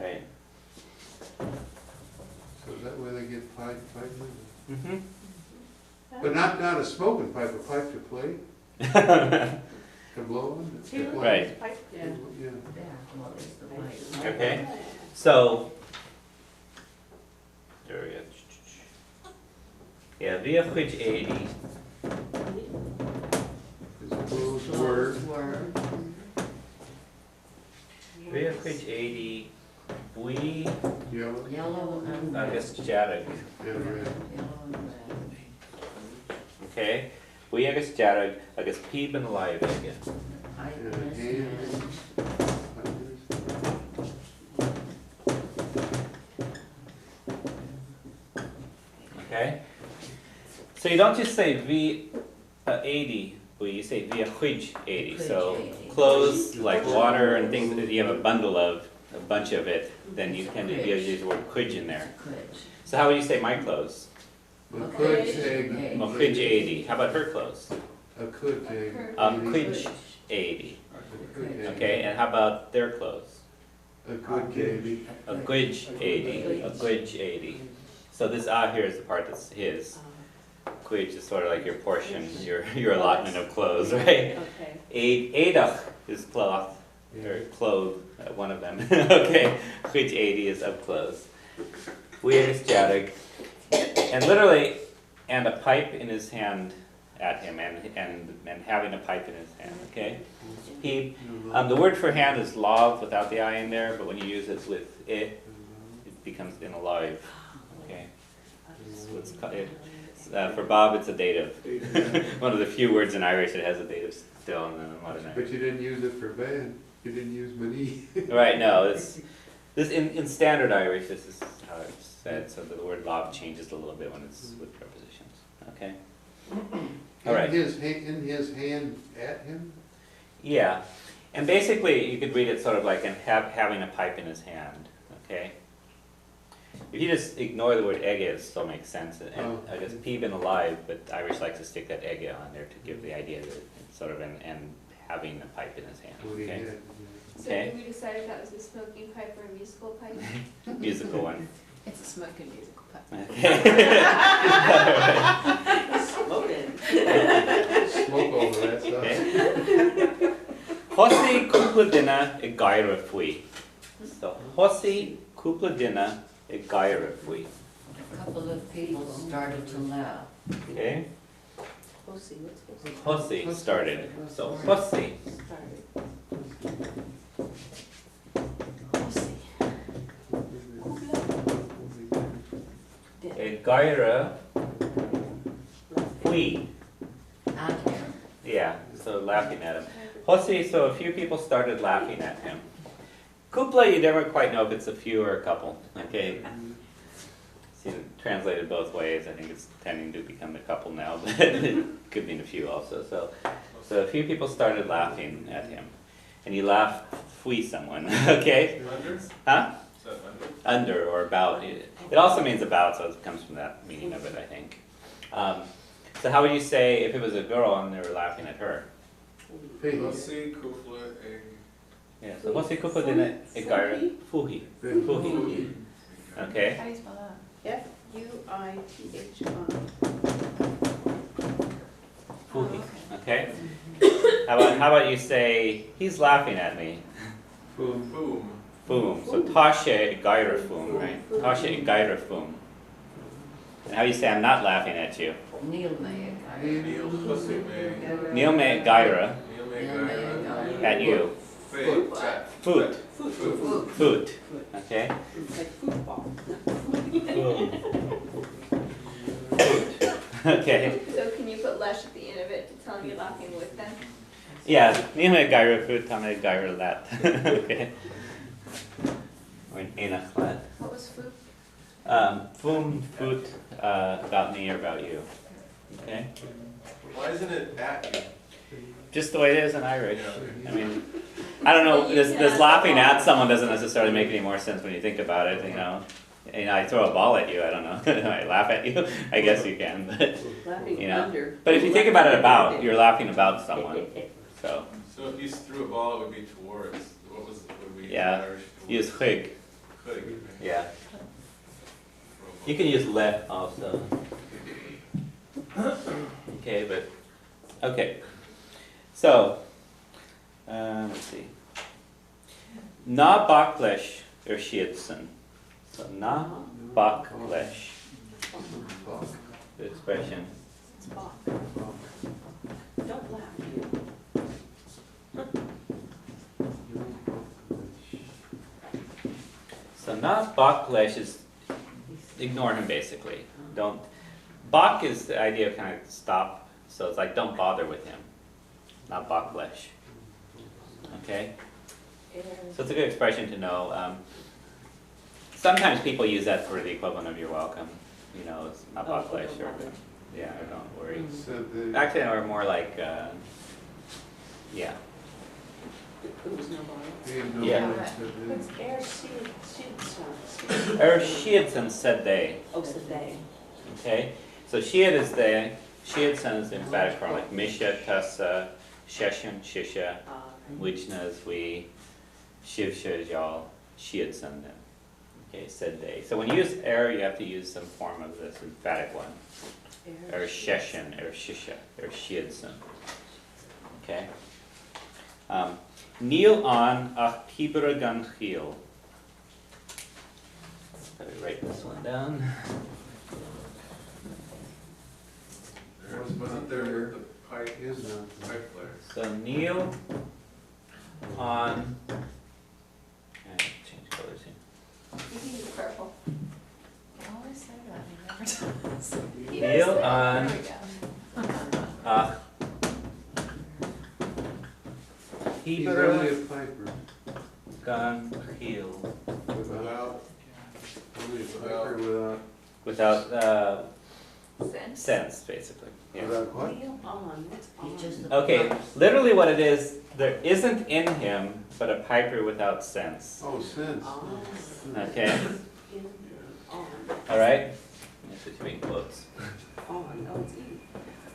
Right. So is that where they get pipe with? Mm-hmm. But not a smoking pipe, a pipe to play, to blow on? to play? Right. Yeah. Yeah. Well, it's the light. Okay. So, there we go. Yeah, via which 80. It's a closed word. Word. Via which 80. We Yellow. Yellow and red. agus jarag. Yeah, red. Yellow and red. Okay. We agus jarag agus peep and live again. Pipe Yeah, in his hand. hand. Okay. So you don't just say v 80, but you say via which 80. So Which 80. clothes like water and things that you have a bundle of, a bunch of it, then you can use the word quidge in there. Quidge. So how would you say my clothes? A could egg. Okay. Well, quidge 80. How about her clothes? A could egg. Quidge 80. A could egg. Okay, and how about their clothes? A could baby. A quidge 80. A quidge 80. So this here is the part that's his. Quidge is sort of like your portion, your allotment of clothes, right? Okay. Eidach is cloth, or clothe, one of them. Okay, quidge 80 is of clothes. Weir is jadig. And literally, and a pipe in his hand at him, and having a pipe in his hand, okay? He, the word for hand is lav without the I in there, but when you use it with it becomes in alive, okay? So for Bob, it's a dative. One of the few words in Irish that has a dative still, and then a lot of But you didn't use it for band. You didn't use money. Right, no, this in standard Irish, this is how it's said, so the word lav changes a little bit when it's with prepositions, okay? All right. In his hand at him? Yeah, and basically you could read it sort of like having a pipe in his hand, okay? If you just ignore the word ege, it still makes sense, and I guess peeb and alive, but Irish likes to stick that ege on there to give the idea that it's sort of and having a pipe in his hand, What he okay? had. So Okay. did we decide if that was a smoking pipe or a musical pipe? Musical one. It's a smoking musical pipe. Okay. Smoking. Smoke over that stuff. Okay. Hosi cúpla duine I gcaire faoi. So hosi cúpla duine I gcaire faoi. A couple of people started to laugh. Okay? Hosi, what's Hosi started. So hosi. I gcaire faoi. At him. Yeah, so laughing at him. Hosi, so a few people started laughing at him. Kupla, you never quite know if it's a few or a couple. Okay? Seen it translated both ways. I think it's tending to become a couple now, but it could mean a few also. So a few people started laughing at him. And he laughed fui someone, okay? Under? Huh? Is that under? Under or about. It also means about, so it comes from that meaning of it, I think. So how would you say if it was a girl and they were laughing at her? Hey, Lassi, kufla, egg. Yeah, so what's the kupa din igara? Fuhi. Fuhi. Okay. How do you spell that? Fuithi. Fuhi. Okay. How about you say he's laughing at me? boom. Boom. Boom. So tasha igaira fum, right? Tasha igaira fum. And how do you say I'm not laughing at you? Neil May. Neil, pussy, may. Neil me gaira Neil, may, gaira. at you. Foot. Tap. Foot. Foot. Foot. Okay. Like football. Okay. So can you put lesh at the end of it to tell him you're laughing with them? Yeah. Neil me gaira foot. Tell me gaira lat. Okay. Or an enach lat. What was food? Fum foot about me or about you. Okay. Why isn't it at you? Just the way it is in Irish. Yeah. I mean, I don't know. This laughing at someone doesn't necessarily make any more sense when you think about it. You know, I throw a ball at you. I don't know. I laugh at you. I guess you can, but Laughing You know, under. but if you think about it about, you're laughing about someone. So So if you threw a ball, it would be towards. What would be Yeah. Irish towards? use chig. Could, right? Yeah. You can use le also. Okay, but, okay. So, let's see. Na baklesh Shiedson. So, na baklesh, Bach. the expression. It's Bach. Bach. Don't laugh, you. So, na baklesh is, ignore him basically. Don't, bak is the idea of kind of stop, so it's like don't bother with him. Not baklesh. Okay? So it's a good expression to know. Sometimes people use that for the equivalent of you're welcome. You know, it's not Oh, baklesh or, don't bother. yeah, or don't worry. So the, Actually, or more like, yeah. It was no bother. they have no Yeah. words, so the- What's air seed? Shiedson said they. Oh, said they. Okay? So Shied is they. Shiedson is the emphatic form, like Misha, Tassa, Sheshan, Shisha, Wichnas, we, Shivsha, Jal, Shiedson then. Okay, said they. So when you use you have to use some form of this emphatic one. Sheshan, Shisha, Shiedson. Okay? Neil on ach Tibra gan Chiel. Let me write this one down. Wasn't there the pipe, is not. pipe flare? So Neil on, change colors here. You can use purple. Always say that, he never does. Neil on There we go. ach He's only Tibra a piper, gan Chiel. without, only a piper Without Sense. sense, basically. Yeah. without what? Wheel on, what's He on? just- Okay, literally what it is, there isn't in him but a piper without sense. Oh, sense. On. Okay, In, on, all right? That's what you mean quotes. on, oh, it's in.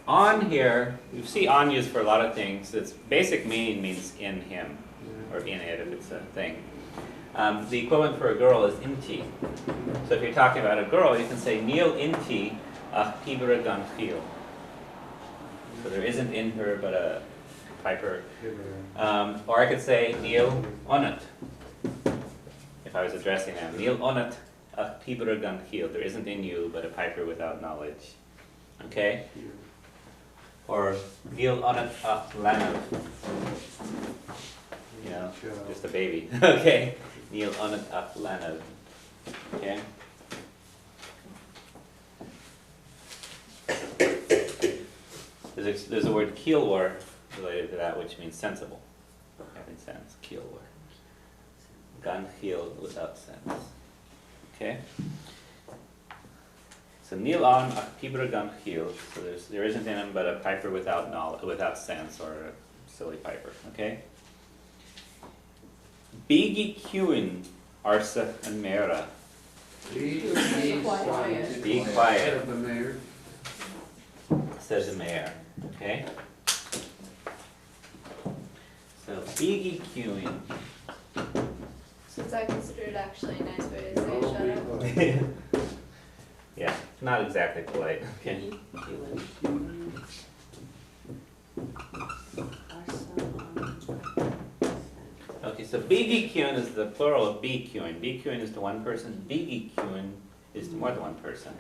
On here, you see on used for a lot of things. Its basic meaning means in him, Yeah. or in it if it's a thing. The equivalent for a girl is inti. So if you're talking about a girl, you can say Neil inti ach tibra gan Chiel. So there isn't in her but a piper. Or I could say Neil onat. If I was addressing them, Neil onat ach tibra gan Chiel. There isn't in you but a piper without knowledge. Okay? Or Neil onat ach lanav. You know, just a baby. Okay? Neil onat ach lanav. Okay? There's a word kielwar related to that, which means sensible, having sense. Kielwar, gan chiel without sense. Okay. So nil on ach tibra gan chiel. So there isn't in him but a piper without knowledge, without sense, or a silly piper. Okay. Bigi Kuin Arsa and Mera. Be quiet. Be quiet. Said the mayor. Says the mayor, okay? So Bigi Kuin. So is that considered actually a nice way to say Oh, shut up? be quiet. Yeah, not exactly polite, okay? Okay, so Bigi Kuin is the plural of B Kuin. B Kuin is to one person, Bigi Kuin is to more than one person.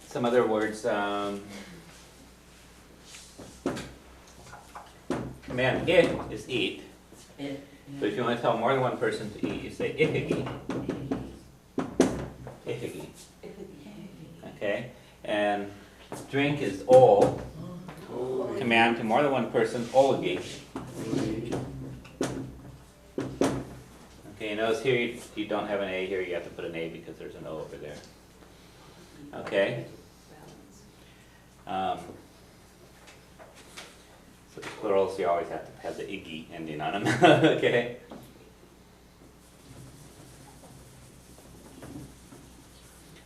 Some other words, command it is eat. So if you want to tell more than one person to eat, you say ihigi. Ihigi. Okay? And drink is all. Holy. Command to more than one person, olgi. Okay, you notice here you don't have an A here, you have to put an A because there's an O over there. Okay? So the plurals, you always have to have the iggy ending on them. Okay?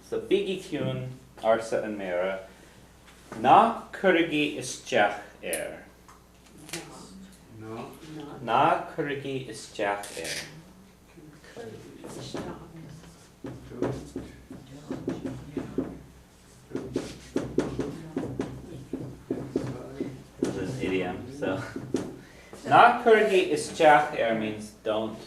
So bigi kyun, arsa and mera, na kurigi ischach er. No. Not Na kurigi isteach This is an idiom, so. Na kurigi isteach means don't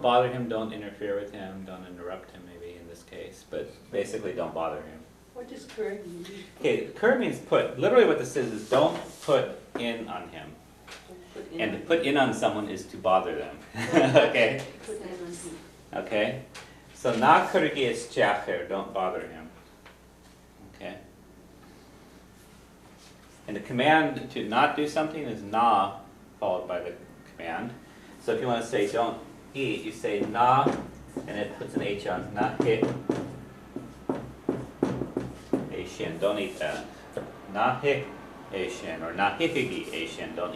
bother him, don't interfere with him, don't interrupt him maybe in this case, but basically don't bother him. What does curd mean? Okay, cur means put. Literally what this is don't put in on him. Put in. And to put in on someone is to bother them. Okay? Put in on him. Okay? So na kurigi isteach don't bother him. Okay? And the command to not do something is na followed by the command. So if you want to say don't eat, you say na, and it puts an H on, na hit a shin, don't eat that. Na hit a shin, or na hifigi a shin, don't